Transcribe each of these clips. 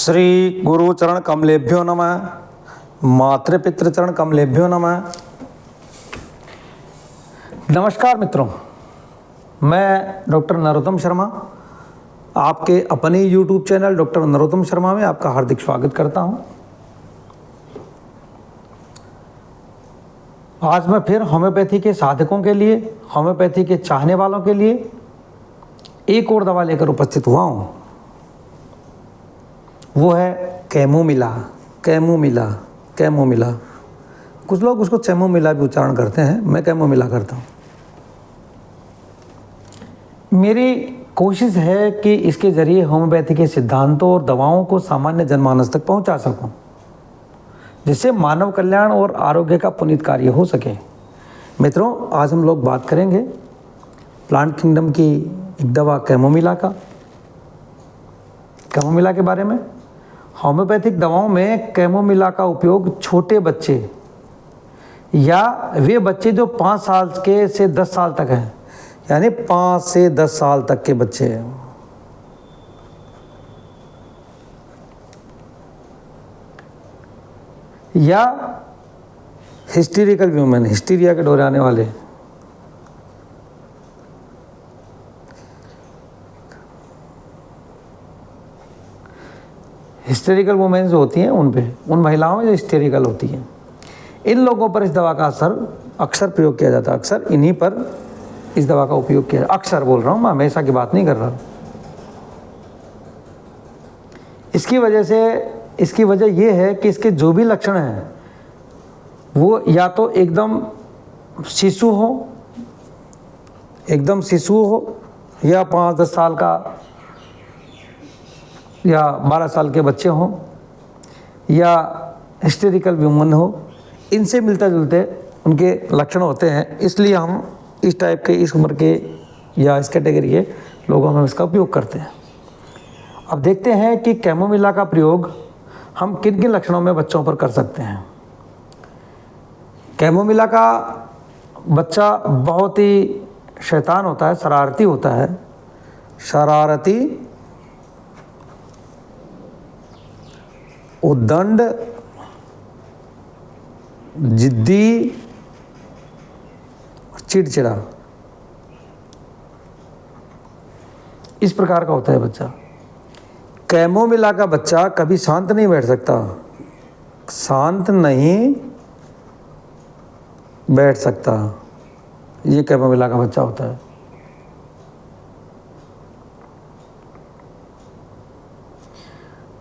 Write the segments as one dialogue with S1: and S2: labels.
S1: श्री गुरुचरण कमलेभ्यो नमः। मातृपितृचरण कमलेभ्यो नमः। नमस्कार मित्रों, मैं डॉक्टर नरोत्तम शर्मा आपके अपने YouTube channel doctor Narottam Sharma में आपका हार्दिक स्वागत करता हूं। आज मैं फिर होम्योपैथी के साधकों के लिए, होम्योपैथी के चाहने वालों के लिए एक और दवा लेकर उपस्थित हुआ हूं। वो है कैमोमिला। कैमोमिला कैमोमिला कुछ लोग उसको चैमोमिला भी उच्चारण करते हैं, मैं कैमोमिला करता हूँ। मेरी कोशिश है कि इसके ज़रिए होम्योपैथी के सिद्धांतों और दवाओं को सामान्य जनमानस तक पहुँचा सकूँ, जिससे मानव कल्याण और आरोग्य का पुनीत कार्य हो सके। मित्रों, आज हम लोग बात करेंगे प्लांट किंगडम की एक दवा कैमोमिला के बारे में। होम्योपैथिक दवाओं में कैमोमिला का उपयोग छोटे बच्चे या वे बच्चे जो 5 साल के से 10 साल तक हैं, यानी 5 से 10 साल तक के बच्चे हैं, या हिस्टीरिकल वुमेन, हिस्टीरिया के दौरे आने वाले, हिस्टेरिकल वुमेन जो होती हैं उन महिलाओं में जो हिस्टेरिकल होती हैं, इन लोगों पर इस दवा का असर अक्सर प्रयोग किया जाता है। अक्सर इन्हीं पर इस दवा का उपयोग किया, अक्सर बोल रहा हूँ, मैं हमेशा की बात नहीं कर रहा। इसकी वजह ये है कि इसके जो भी लक्षण हैं वो या तो एकदम शिशु हो या 5-10 साल का या 12 साल के बच्चे हों या हिस्टेरिकल वुमन हो, इनसे मिलते जुलते उनके लक्षण होते हैं। इसलिए हम इस टाइप के, इस उम्र के या इस कैटेगरी के लोगों में इसका उपयोग करते हैं। अब देखते हैं कि कैमोमिला का प्रयोग हम किन किन लक्षणों में बच्चों पर कर सकते हैं। कैमोमिला का बच्चा बहुत ही शैतान होता है, शरारती होता है, शरारती, उद्दंड, जिद्दी, चिड़चिड़ा, इस प्रकार का होता है बच्चा। कैमोमिला का बच्चा कभी शांत नहीं बैठ सकता, शांत नहीं बैठ सकता। ये कैमोमिला का बच्चा होता है।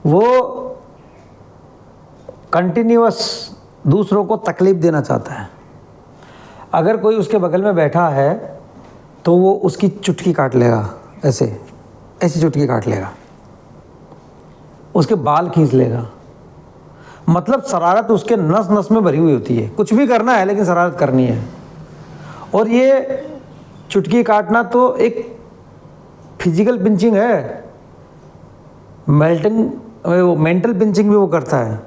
S1: वो कंटिन्यूअस दूसरों को तकलीफ देना चाहता है। अगर कोई उसके बगल में बैठा है तो वो उसकी चुटकी काट लेगा, ऐसी चुटकी काट लेगा, उसके बाल खींच लेगा। मतलब शरारत उसके नस नस में भरी हुई होती है। कुछ भी करना है लेकिन शरारत करनी है। और ये चुटकी काटना तो एक फिजिकल पिंचिंग है, मेंटल पिंचिंग भी वो करता है।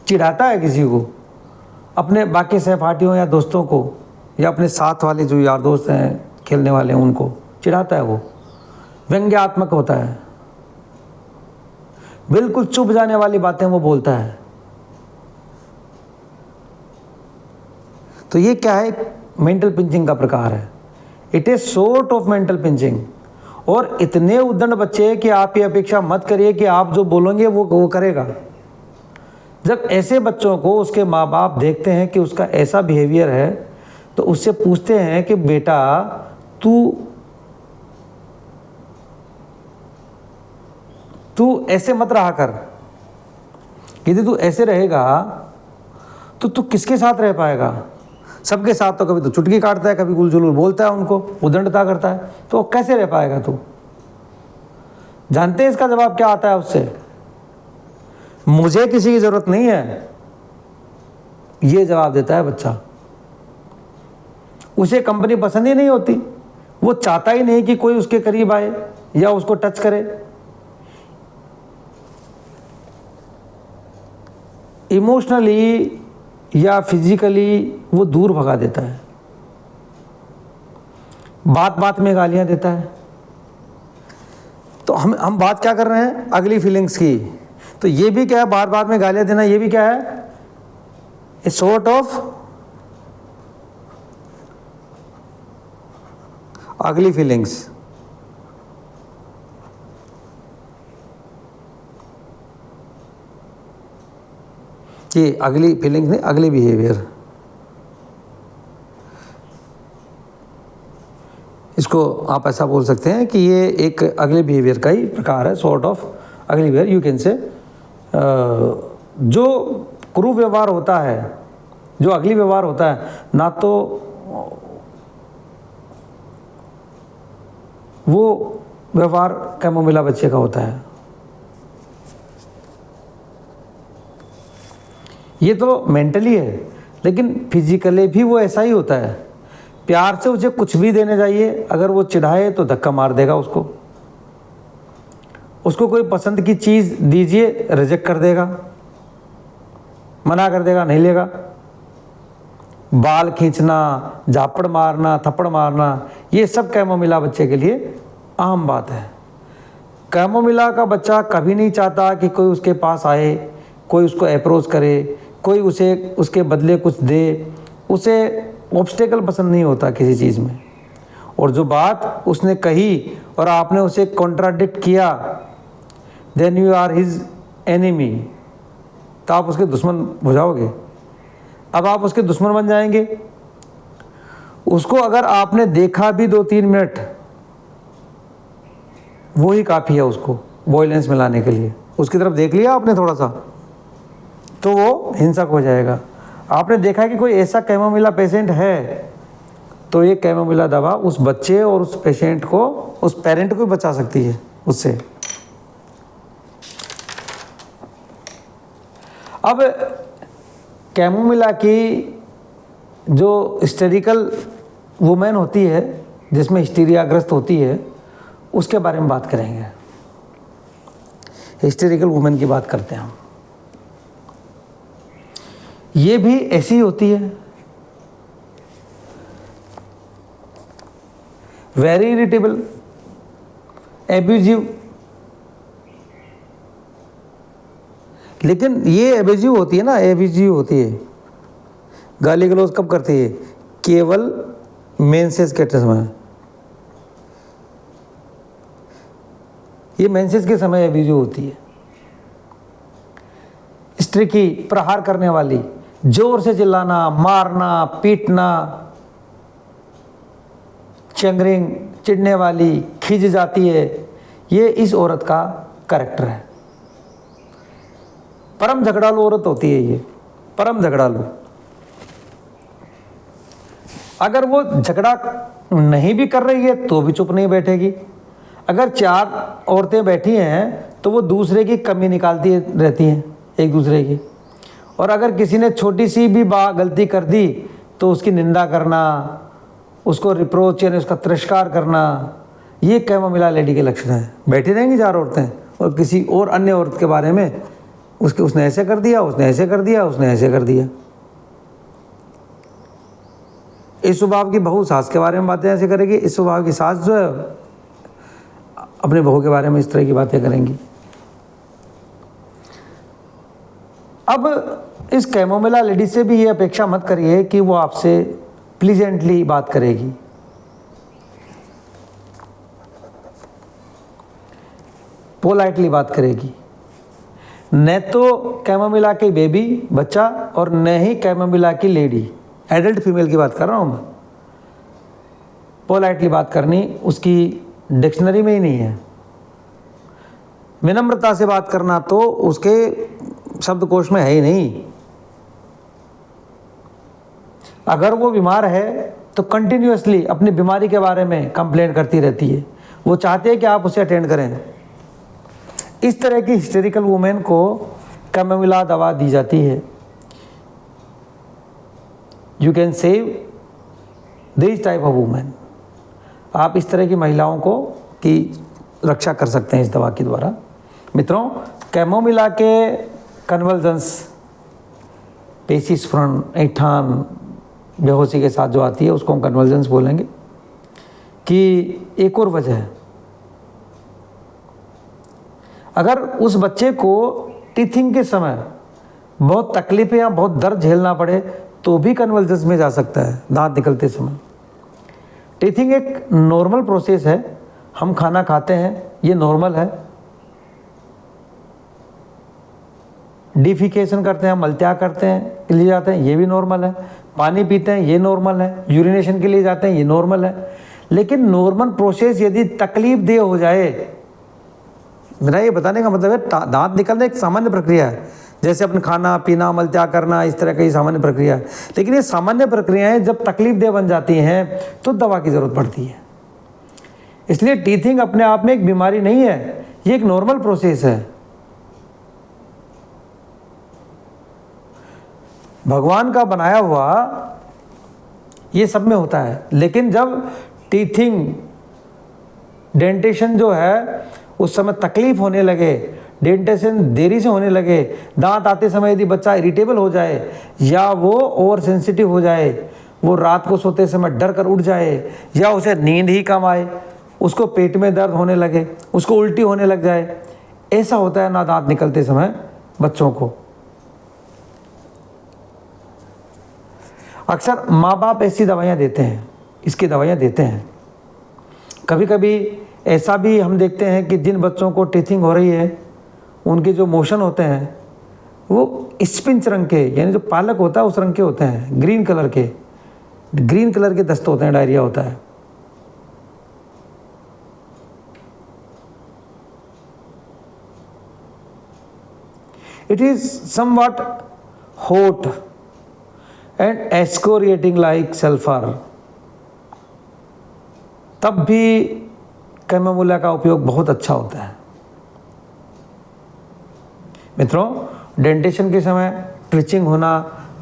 S1: चिढ़ाता है किसी को, अपने बाकी सहपाठियों या दोस्तों को, या अपने साथ वाले जो यार दोस्त हैं, खेलने वाले हैं, उनको चिढ़ाता है। वो व्यंग्यात्मक होता है, बिल्कुल चुप जाने वाली बातें वो बोलता है। तो ये क्या है? मेंटल पिंचिंग का प्रकार है। It is sort of mental pinching. और इतने उद्दंड बच्चे कि आप ये अपेक्षा मत करिए कि आप जो बोलेंगे वो करेगा। जब ऐसे बच्चों को उसके माँ बाप देखते हैं कि उसका ऐसा बिहेवियर है, तो उससे पूछते हैं कि बेटा तू ऐसे मत रहा कर। यदि तू ऐसे रहेगा तो तू किसके साथ रह पाएगा? सबके साथ तो कभी तो चुटकी काटता है, कभी गुलजुलूल बोलता है, उनको उद्दंडता करता है, तो कैसे रह पाएगा तू? जानते हैं इसका जवाब क्या आता है उससे? मुझे किसी की जरूरत नहीं है, ये जवाब देता है बच्चा। उसे कंपनी पसंद ही नहीं होती, वो चाहता ही नहीं कि कोई उसके करीब आए या उसको टच करे। इमोशनली या फिजिकली वो दूर भगा देता है, बात बात में गालियां देता है। तो हम बात क्या कर रहे हैं, अगली फीलिंग्स की। तो ये भी क्या है, बार बार में गालियां देना, ये भी क्या है, ए सॉर्ट ऑफ अगली फीलिंग्स। ये अगली फीलिंग्स नहीं, अगली बिहेवियर, इसको आप ऐसा बोल सकते हैं कि ये एक अगले बिहेवियर का ही प्रकार है, सॉर्ट ऑफ अगली बिहेवियर यू कैन से। जो क्रूर व्यवहार होता है, जो अगली व्यवहार होता है, ना तो वो व्यवहार कैमोमिला बच्चे का होता है, ये तो मेंटली है, लेकिन फिजिकली भी वो ऐसा ही होता है। प्यार से उसे कुछ भी देने जाइए, अगर वो चिढ़ाए तो धक्का मार देगा उसको कोई पसंद की चीज़ दीजिए, रिजेक्ट कर देगा, मना कर देगा, नहीं लेगा। बाल खींचना, झापड़ मारना, थप्पड़ मारना, ये सब कैमोमिला बच्चे के लिए आम बात है। कैमोमिला का बच्चा कभी नहीं चाहता कि कोई उसके पास आए, कोई उसको अप्रोच करे, कोई उसे उसके बदले कुछ दे। उसे ऑब्स्टेकल पसंद नहीं होता किसी चीज़ में। और जो बात उसने कही और आपने उसे कॉन्ट्राडिक्ट किया, then you are his enemy, तो आप उसके दुश्मन हो जाओगे। अब आप उसके दुश्मन बन जाएंगे। उसको अगर आपने देखा भी 2-3 मिनट, वो ही काफ़ी है उसको वॉयलेंस में लाने के लिए। उसकी तरफ देख लिया आपने थोड़ा सा, तो वो हिंसक हो जाएगा। आपने देखा कि कोई ऐसा कैमोमिला पेशेंट है, तो ये कैमोमिला दवा उस बच्चे और उस पेशेंट को, उस पेरेंट को बचा सकती है उससे। अब कैमोमिला की जो हिस्टेरिकल वुमेन होती है, जिसमें हिस्टीरियाग्रस्त होती है, उसके बारे में बात करेंगे। हिस्टेरिकल वुमेन की बात करते हैं हम। ये भी ऐसी होती है, वेरी इरिटेबल, एब्यूजिव। लेकिन ये एब्यूजिव होती है ना, एब्यूजिव होती है, गाली गलौज कब करती है? केवल मेंसेस के समय। ये मेंसेस के समय एब्यूजिव होती है। स्त्री की प्रहार करने वाली, जोर से चिल्लाना, मारना, पीटना, चंगरिंग, चिढ़ने वाली, खिंच जाती है, ये इस औरत का कैरेक्टर है। परम झगड़ालू औरत होती है ये, परम झगड़ालू। अगर वो झगड़ा नहीं भी कर रही है तो भी चुप नहीं बैठेगी। अगर 4 औरतें बैठी हैं तो वो दूसरे की कमी निकालती रहती हैं, एक दूसरे की। और अगर किसी ने छोटी सी भी गलती कर दी तो उसकी निंदा करना, उसको रिप्रोच यानी उसका तिरस्कार करना, ये कैमोमिला लेडी के लक्षण है। बैठी रहेंगी 4 औरतें और किसी और अन्य औरत के बारे में उसने ऐसे कर दिया, उसने ऐसे कर दिया, उसने ऐसे कर दिया। इस स्वभाव की बहू सास के बारे में बातें ऐसे करेगी, इस स्वभाव की सास जो है अपने बहू के बारे में इस तरह की बातें करेंगी। अब इस कैमोमिला लेडी से भी ये अपेक्षा मत करिए कि वो आपसे प्लीजेंटली बात करेगी। पोलाइटली बात करेगी। न तो कैमोमिला की बेबी बच्चा और न ही कैमोमिला की लेडी, एडल्ट फीमेल की बात कर रहा हूँ मैं। पोलाइटली बात करनी उसकी डिक्शनरी में ही नहीं है। विनम्रता से बात करना तो उसके शब्दकोश में है ही नहीं। अगर वो बीमार है तो कंटिन्यूअसली अपनी बीमारी के बारे में कंप्लेंट करती रहती है। वो चाहते हैं कि आप उसे अटेंड करें। इस तरह की हिस्टेरिकल वुमेन को कैमोमिला दवा दी जाती है। You can save this type of women. आप इस तरह की महिलाओं को की रक्षा कर सकते हैं इस दवा के द्वारा। मित्रों, कैमोमिला के कन्वल्जन्स, पेशी स्फुरण, ऐंठान, बेहोशी के साथ जो आती है उसको हम कन्वल्जन्स बोलेंगे। कि एक और वजह है, अगर उस बच्चे को टीथिंग के समय बहुत तकलीफ या बहुत दर्द झेलना पड़े तो भी कन्वल्जन्स में जा सकता है दांत निकलते समय। टीथिंग एक नॉर्मल प्रोसेस है, हम खाना खाते हैं, ये नॉर्मल है। डिफिकेशन करते हैं, मलत्याग करते हैं के लिए जाते हैं, ये भी नॉर्मल है। पानी पीते हैं, ये नॉर्मल है। यूरिनेशन के लिए जाते हैं, ये नॉर्मल है। लेकिन नॉर्मल प्रोसेस यदि तकलीफ देह हो जाए, मेरा ये बताने का मतलब है दांत निकलना एक सामान्य प्रक्रिया है, जैसे अपन खाना पीना मलत्याग करना, इस तरह की सामान्य प्रक्रिया है। लेकिन ये सामान्य प्रक्रियाएं जब तकलीफ देह बन जाती हैं तो दवा की ज़रूरत पड़ती है। इसलिए टीथिंग अपने आप में एक बीमारी नहीं है, ये एक नॉर्मल प्रोसेस है। भगवान का बनाया हुआ ये सब में होता है। लेकिन जब टीथिंग डेंटेशन जो है उस समय तकलीफ होने लगे, डेंटेशन देरी से होने लगे, दांत आते समय यदि बच्चा इरिटेबल हो जाए या वो ओवर सेंसिटिव हो जाए, वो रात को सोते समय डर कर उठ जाए या उसे नींद ही कम आए, उसको पेट में दर्द होने लगे, उसको उल्टी होने लग जाए, ऐसा होता है ना दांत निकलते समय बच्चों को। अक्सर माँ बाप ऐसी दवाइयाँ देते हैं, इसकी दवाइयाँ देते हैं। कभी कभी ऐसा भी हम देखते हैं कि जिन बच्चों को टीथिंग हो रही है उनके जो मोशन होते हैं वो स्पिंच रंग के, यानी जो पालक होता है उस रंग के होते हैं, ग्रीन कलर के दस्त होते हैं, डायरिया होता है। It is somewhat hot and excoriating like sulfur। तब भी कैमोमिला का उपयोग बहुत अच्छा होता है। मित्रों, डेंटेशन के समय ट्विचिंग होना,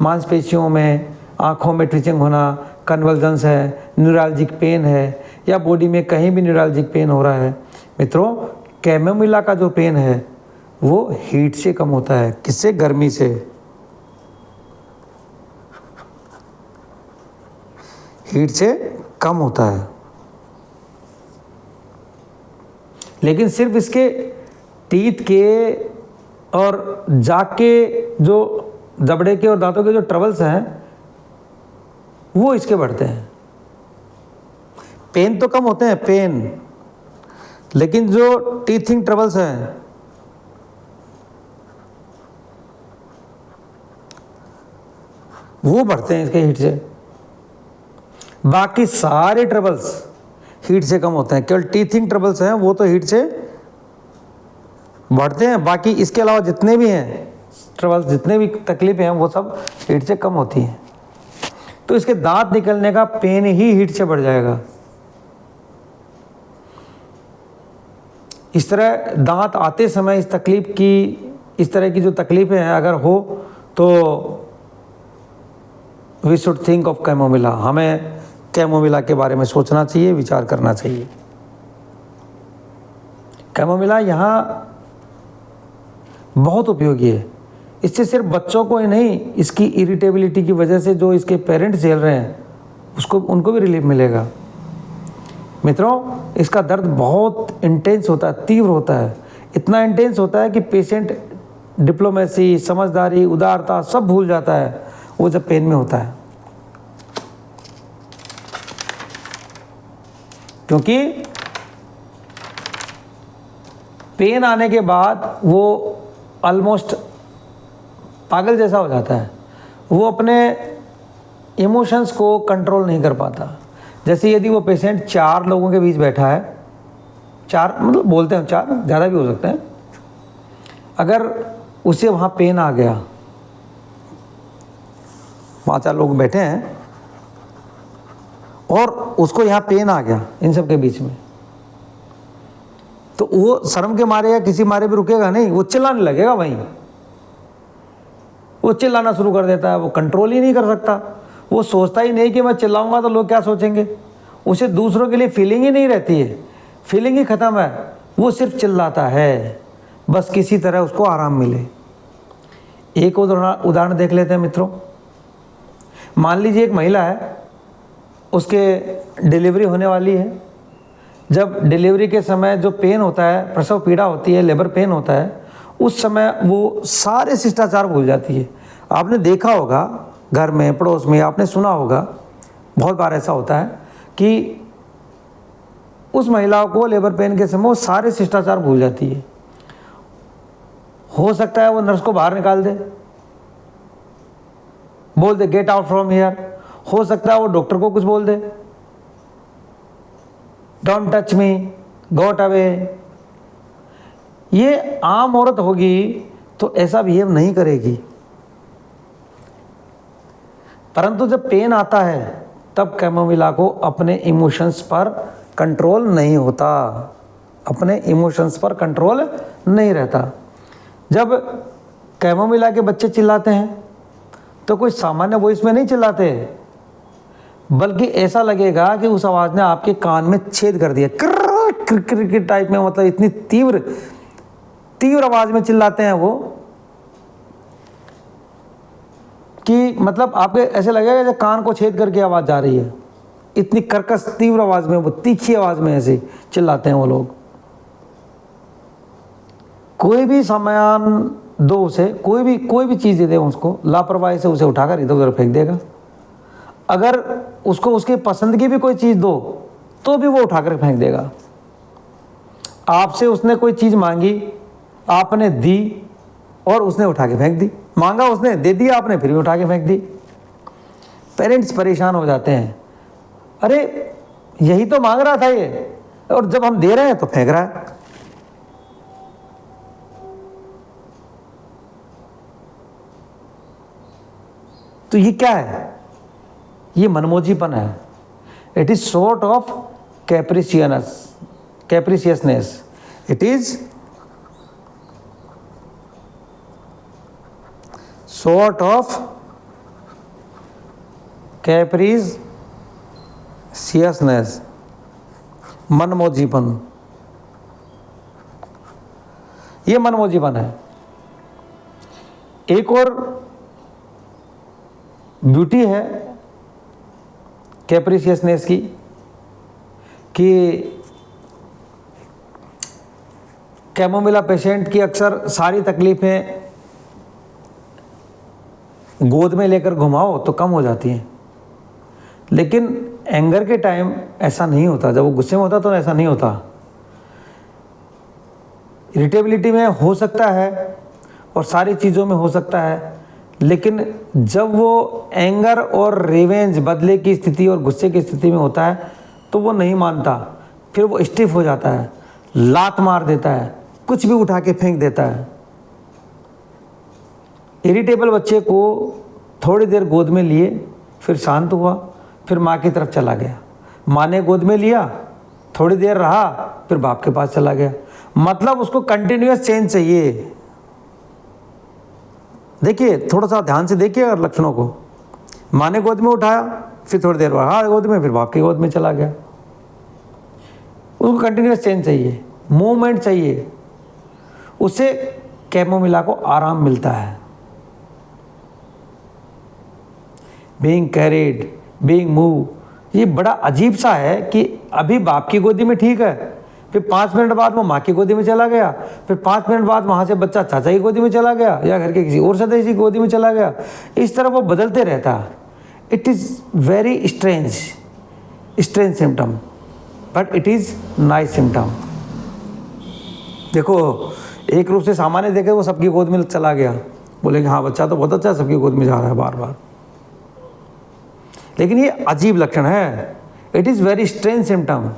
S1: मांसपेशियों में, आँखों में ट्विचिंग होना, कन्वल्जन्स है, न्यूराल्जिक पेन है या बॉडी में कहीं भी न्यूराल्जिक पेन हो रहा है, मित्रों कैमोमिला का जो पेन है वो हीट से कम होता है। किससे? गर्मी से। हीट से कम होता है। लेकिन सिर्फ इसके टीथ के और जाग के जो जबड़े के और दांतों के जो ट्रबल्स हैं वो इसके बढ़ते हैं। पेन तो कम होते हैं, पेन, लेकिन जो टीथिंग ट्रबल्स हैं वो बढ़ते हैं इसके हीट से। बाकी सारे ट्रबल्स हीट से कम होते हैं, केवल टीथिंग ट्रबल्स हैं वो तो हीट से बढ़ते हैं। बाकी इसके अलावा जितने भी हैं ट्रबल्स, जितने भी तकलीफें हैं वो सब हीट से कम होती हैं। तो इसके दांत निकलने का पेन ही हीट से बढ़ जाएगा। इस तरह दांत आते समय इस तकलीफ की, इस तरह की जो तकलीफें हैं अगर हो तो we should think of chamomilla. हमें कैमोमिला के बारे में सोचना चाहिए, विचार करना चाहिए। कैमोमिला यहाँ बहुत उपयोगी है। इससे सिर्फ बच्चों को ही नहीं, इसकी इरिटेबिलिटी की वजह से जो इसके पेरेंट्स झेल रहे हैं उनको भी रिलीफ मिलेगा। मित्रों, इसका दर्द बहुत इंटेंस होता है, तीव्र होता है। इतना इंटेंस होता है कि पेशेंट डिप्लोमेसी, समझदारी, उदारता सब भूल जाता है वो जब पेन में होता है। क्योंकि पेन आने के बाद वो ऑलमोस्ट पागल जैसा हो जाता है। वो अपने इमोशंस को कंट्रोल नहीं कर पाता। जैसे यदि वो पेशेंट 4 लोगों के बीच बैठा है, 4 मतलब बोलते हैं 4, ज़्यादा भी हो सकते हैं, अगर उसे वहाँ पेन आ गया, 5-4 लोग बैठे हैं और उसको यहाँ पेन आ गया इन सब के बीच में, तो वो शर्म के मारे या किसी मारे भी रुकेगा नहीं, वो चिल्लाने लगेगा। वहीं वो चिल्लाना शुरू कर देता है। वो कंट्रोल ही नहीं कर सकता। वो सोचता ही नहीं कि मैं चिल्लाऊंगा तो लोग क्या सोचेंगे। उसे दूसरों के लिए फीलिंग ही नहीं रहती है, फीलिंग ही ख़त्म है। वो सिर्फ चिल्लाता है, बस किसी तरह उसको आराम मिले। एक उदाहरण देख लेते हैं मित्रों। मान लीजिए एक महिला है, उसके डिलीवरी होने वाली है जब डिलीवरी के समय जो पेन होता है, प्रसव पीड़ा होती है, लेबर पेन होता है, उस समय वो सारे शिष्टाचार भूल जाती है। आपने देखा होगा घर में, पड़ोस में, आपने सुना होगा, बहुत बार ऐसा होता है कि उस महिला को लेबर पेन के समय वो सारे शिष्टाचार भूल जाती है। हो सकता है वो नर्स को बाहर निकाल दे, बोल दे गेट आउट फ्रॉम हियर। हो सकता है वो डॉक्टर को कुछ बोल दे, don't touch me, got away. ये आम औरत होगी तो ऐसा बिहेव नहीं करेगी, परंतु जब पेन आता है तब कैमोमिला को अपने इमोशंस पर कंट्रोल नहीं होता, अपने इमोशंस पर कंट्रोल नहीं रहता। जब कैमोमिला के बच्चे चिल्लाते हैं तो कोई सामान्य वॉइस में नहीं चिल्लाते, बल्कि ऐसा लगेगा कि उस आवाज़ ने आपके कान में छेद कर दिया, क्र क्र टाइप में, मतलब इतनी तीव्र आवाज़ में चिल्लाते हैं वो कि मतलब आपके ऐसे लगेगा जैसे कान को छेद करके आवाज़ जा रही है। इतनी कर्कश तीव्र आवाज़ में, वो तीखी आवाज़ में ऐसे चिल्लाते हैं वो लोग। कोई भी सामान दो उसे, कोई भी चीज़ दे दे उसको, लापरवाही से उसे उठाकर इधर उधर फेंक देगा। अगर उसको उसके पसंद की भी कोई चीज़ दो तो भी वो उठाकर फेंक देगा। आपसे उसने कोई चीज़ मांगी, आपने दी और उसने उठा के फेंक दी। मांगा उसने, दे दिया आपने, फिर भी उठा के फेंक दी। पेरेंट्स परेशान हो जाते हैं, अरे यही तो मांग रहा था ये, और जब हम दे रहे हैं तो फेंक रहा है। तो ये क्या है? ये मनमोजीपन है। It is sort of capriciousness. It is sort of capriciousness, मनमोजीपन। ये मनमोजीपन है। एक और ब्यूटी है कैप्रिसियसनेस की कि कैमोमिला पेशेंट की अक्सर सारी तकलीफ़ें गोद में लेकर घुमाओ तो कम हो जाती हैं, लेकिन एंगर के टाइम ऐसा नहीं होता। जब वो गुस्से में होता तो ऐसा नहीं होता। इरिटेबिलिटी में हो सकता है और सारी चीज़ों में हो सकता है, लेकिन जब वो एंगर और रिवेंज, बदले की स्थिति और गुस्से की स्थिति में होता है तो वो नहीं मानता, फिर वो स्टिफ हो जाता है, लात मार देता है, कुछ भी उठा के फेंक देता है। इरिटेबल बच्चे को थोड़ी देर गोद में लिए, फिर शांत हुआ, फिर माँ की तरफ चला गया। माँ ने गोद में लिया, थोड़ी देर रहा, फिर बाप के पास चला गया। मतलब उसको कंटिन्यूअस चेंज चाहिए। देखिए, थोड़ा सा ध्यान से देखिए अगर लक्षणों को। माँ ने गोद में उठाया, फिर थोड़ी देर रहा गोद में, फिर बाप की गोद में चला गया। उसको कंटिन्यूअस चेंज चाहिए, मूवमेंट चाहिए। उससे कैमोमिला को आराम मिलता है। बीइंग कैरिड, बीइंग मूव, ये बड़ा अजीब सा है कि अभी बाप की गोदी में ठीक है, फिर 5 मिनट बाद वो माँ की गोदी में चला गया, फिर 5 मिनट बाद वहाँ से बच्चा चाचा की गोदी में चला गया या घर के किसी और सदस्य की गोदी में चला गया। इस तरह वो बदलते रहता है। It is very strange symptom, but it is nice symptom. देखो, एक रूप से सामान्य देखे वो सबकी गोद में चला गया, बोले कि हाँ बच्चा तो बहुत अच्छा सबकी गोद में जा रहा है बार बार, लेकिन ये अजीब लक्षण है। It is very strange symptom,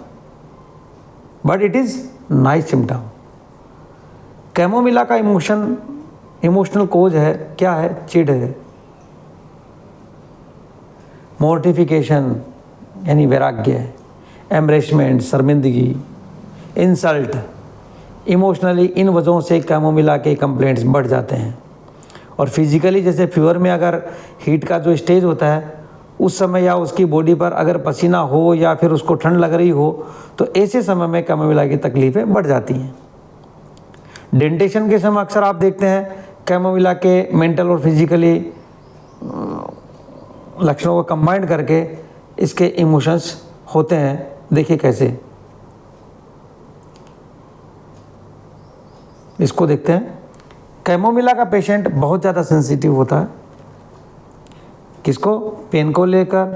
S1: but it is nice symptom. Chamomilla का इमोशनल कोज है, क्या है? चिढ़ है, मोर्टिफिकेशन यानी वैराग्य, एम्ब्रेसमेंट शर्मिंदगी, इंसल्ट। इमोशनली इन वजहों से कैमोमिला के कंप्लेंट्स बढ़ जाते हैं। और फिजिकली जैसे फीवर में अगर हीट का जो स्टेज होता है उस समय, या उसकी बॉडी पर अगर पसीना हो या फिर उसको ठंड लग रही हो, तो ऐसे समय में कैमोमिला की तकलीफ़ें बढ़ जाती हैं। डेंटेशन के समय अक्सर आप देखते हैं कैमोमिला के मेंटल और फिजिकली लक्षणों को कंबाइंड करके इसके इमोशंस होते हैं। देखिए कैसे। इसको देखते हैं। कैमोमिला का पेशेंट बहुत ज़्यादा सेंसिटिव होता है। किसको? पेन को लेकर,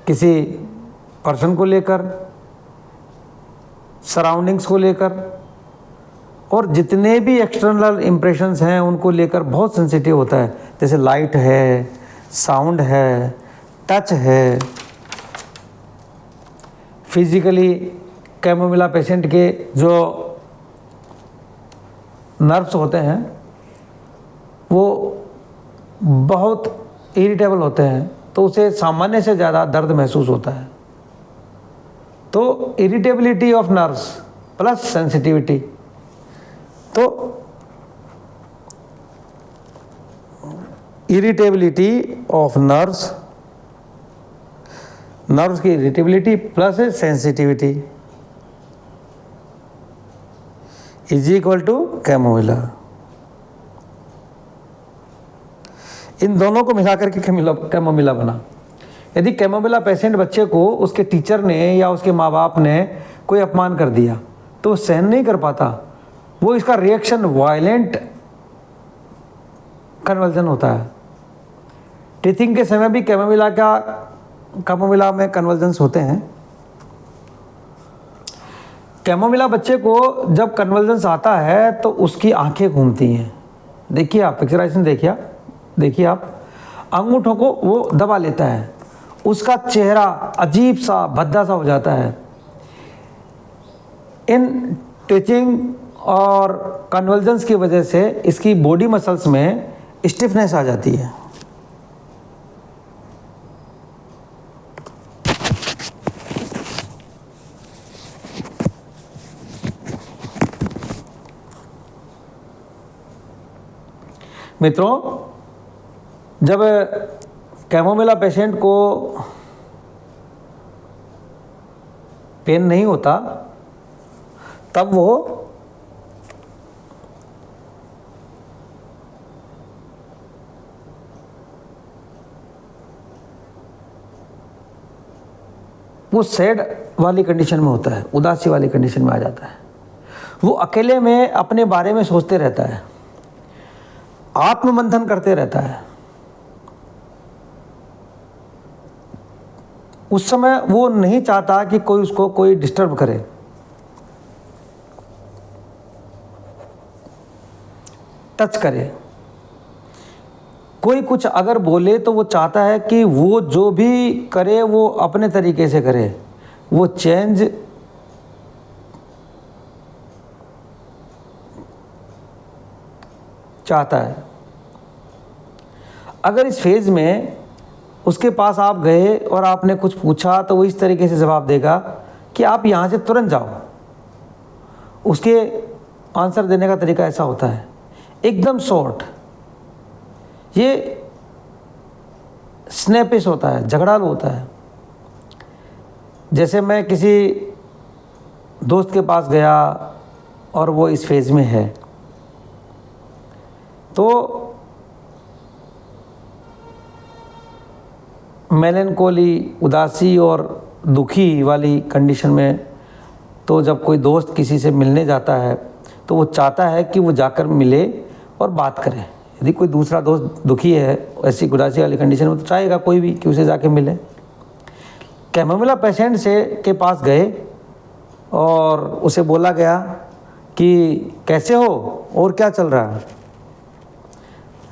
S1: किसी पर्सन को लेकर, सराउंडिंग्स को लेकर, और जितने भी एक्सटर्नल इम्प्रेशंस हैं उनको लेकर बहुत सेंसिटिव होता है। जैसे लाइट है, साउंड है, टच है। फिजिकली कैमोमिला पेशेंट के जो नर्व्स होते हैं वो बहुत इरिटेबल होते हैं, तो उसे सामान्य से ज़्यादा दर्द महसूस होता है। तो irritability of nerves plus sensitivity, तो इरिटेबिलिटी ऑफ नर्व्स, नर्व्स की irritability plus sensitivity is equal to chamomilla. इन दोनों को मिलाकर के कैमोमिला बना। यदि कैमोमिला पेशेंट बच्चे को उसके टीचर ने या उसके माँ बाप ने कोई अपमान कर दिया तो वो सहन नहीं कर पाता, वो इसका रिएक्शन वायलेंट कन्वल्जन होता है। टीथिंग के समय भी कैमोमिला में कन्वल्जन्स होते हैं। कैमोमिला बच्चे को जब कन्वल्जन्स आता है तो उसकी आंखें घूमती हैं। देखिए आप पिक्चराइजेशन देखिए आप, अंगूठों को वो दबा लेता है, उसका चेहरा अजीब सा भद्दा सा हो जाता है। इन टिचिंग और कन्वल्जन्स की वजह से इसकी बॉडी मसल्स में स्टिफनेस आ जाती है। मित्रों, जब कैमोमिला पेशेंट को पेन नहीं होता तब वो सैड वाली कंडीशन में होता है, उदासी वाली कंडीशन में आ जाता है। वो अकेले में अपने बारे में सोचते रहता है, आत्ममंथन करते रहता है। उस समय वो नहीं चाहता कि कोई उसको कोई डिस्टर्ब करे। टच करे, कोई कुछ अगर बोले तो वो चाहता है कि वो जो भी करे वो अपने तरीके से करे, वो चेंज चाहता है। अगर इस फेज में उसके पास आप गए और आपने कुछ पूछा तो वो इस तरीके से जवाब देगा कि आप यहाँ से तुरंत जाओ। उसके आंसर देने का तरीका ऐसा होता है, एकदम शॉर्ट। ये स्नैपिश होता है, झगड़ालू होता है। जैसे मैं किसी दोस्त के पास गया और वो इस फेज में है, तो मेलनकोली, उदासी और दुखी वाली कंडीशन में, तो जब कोई दोस्त किसी से मिलने जाता है तो वो चाहता है कि वो जाकर मिले और बात करे। यदि कोई दूसरा दोस्त दुखी है ऐसी उदासी वाली कंडीशन में तो चाहेगा कोई भी कि उसे जाके मिले। कैमोमिला पेशेंट के पास गए और उसे बोला गया कि कैसे हो और क्या चल रहा है।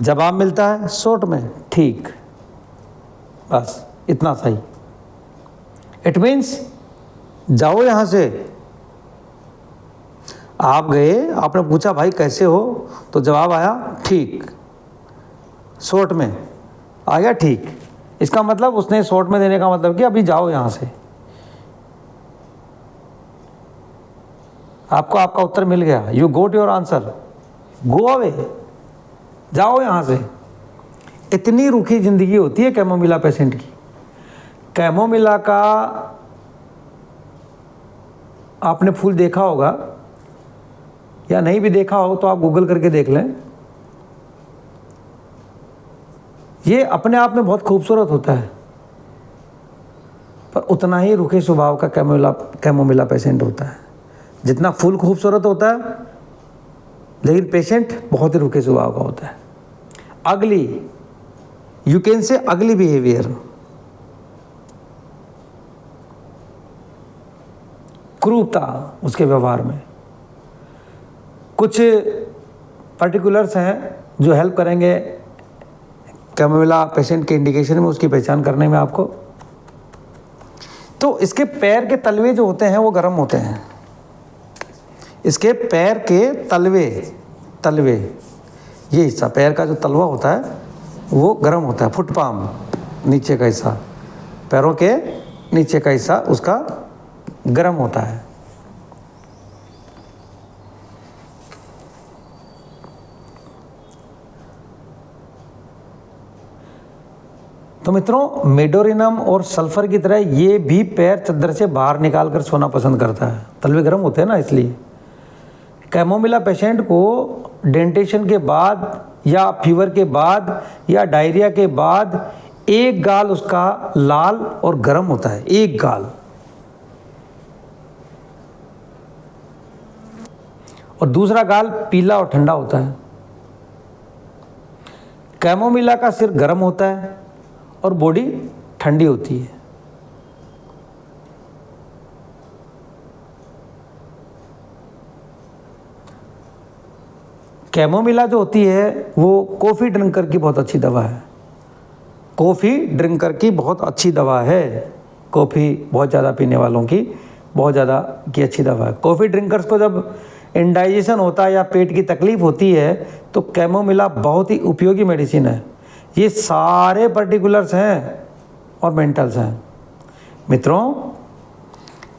S1: जवाब मिलता है शॉर्ट में, ठीक, बस इतना सही। इट मीन्स जाओ यहाँ से। आप गए, आपने पूछा भाई कैसे हो, तो जवाब आया ठीक, शॉर्ट में आ गया ठीक। इसका मतलब उसने शॉर्ट में देने का मतलब कि अभी जाओ यहाँ से। आपको आपका उत्तर मिल गया, you got your answer, go away, जाओ यहाँ से। इतनी रूखी ज़िंदगी होती है कैमोमिला पेशेंट की। कैमोमिला का आपने फूल देखा होगा या नहीं भी देखा हो तो आप गूगल करके देख लें। ये अपने आप में बहुत खूबसूरत होता है, पर उतना ही रूखे स्वभाव का कैमोमिला पेशेंट होता है। जितना फूल खूबसूरत होता है लेकिन पेशेंट बहुत ही रुखे स्वभाव का होता है। अगली, यू कैन से अगली बिहेवियर, क्रूरता उसके व्यवहार में। कुछ पर्टिकुलर्स हैं जो हेल्प करेंगे कैमोमिला पेशेंट के इंडिकेशन में, उसकी पहचान करने में आपको। तो इसके पैर के तलवे जो होते हैं वो गर्म होते हैं। इसके पैर के तलवे ये हिस्सा, पैर का जो तलवा होता है वो गर्म होता है। फुट पाम, नीचे का हिस्सा, पैरों के नीचे का हिस्सा उसका गर्म होता है। तो मित्रों, मेडोरिनम और सल्फर की तरह ये भी पैर चद्दर से बाहर निकाल कर सोना पसंद करता है। तलवे गर्म होते हैं ना, इसलिए। कैमोमिला पेशेंट को डेंटेशन के बाद या फीवर के बाद या डायरिया के बाद एक गाल उसका लाल और गर्म होता है, एक गाल, और दूसरा गाल पीला और ठंडा होता है। कैमोमिला का सिर गर्म होता है और बॉडी ठंडी होती है। कैमोमिला जो होती है वो कॉफ़ी ड्रिंकर की बहुत अच्छी दवा है। कॉफ़ी ड्रिंकर की बहुत अच्छी दवा है। कॉफ़ी बहुत ज़्यादा पीने वालों की बहुत ज़्यादा की अच्छी दवा है। कॉफ़ी ड्रिंकर्स को जब इंडाइजेशन होता है या पेट की तकलीफ़ होती है तो कैमोमिला बहुत ही उपयोगी मेडिसिन है। ये सारे पर्टिकुलर्स हैं और मेंटल्स हैं। मित्रों,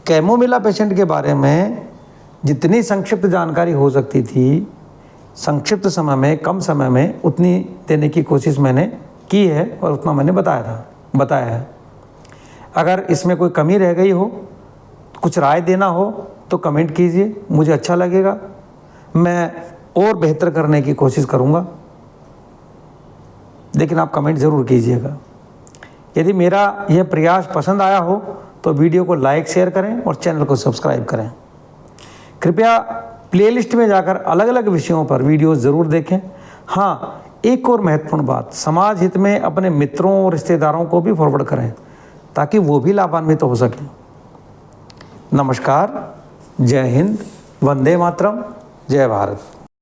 S1: कैमोमिला पेशेंट के बारे में जितनी संक्षिप्त जानकारी हो सकती थी, संक्षिप्त समय में, कम समय में, उतनी देने की कोशिश मैंने की है और उतना मैंने बताया है। अगर इसमें कोई कमी रह गई हो, कुछ राय देना हो तो कमेंट कीजिए, मुझे अच्छा लगेगा। मैं और बेहतर करने की कोशिश करूँगा, लेकिन आप कमेंट ज़रूर कीजिएगा। यदि मेरा यह प्रयास पसंद आया हो तो वीडियो को लाइक शेयर करें और चैनल को सब्सक्राइब करें। कृपया प्लेलिस्ट में जाकर अलग अलग विषयों पर वीडियो ज़रूर देखें। हाँ, एक और महत्वपूर्ण बात, समाज हित में अपने मित्रों और रिश्तेदारों को भी फॉरवर्ड करें ताकि वो भी लाभान्वित हो सकें। नमस्कार, जय हिंद, वंदे मातरम, जय भारत।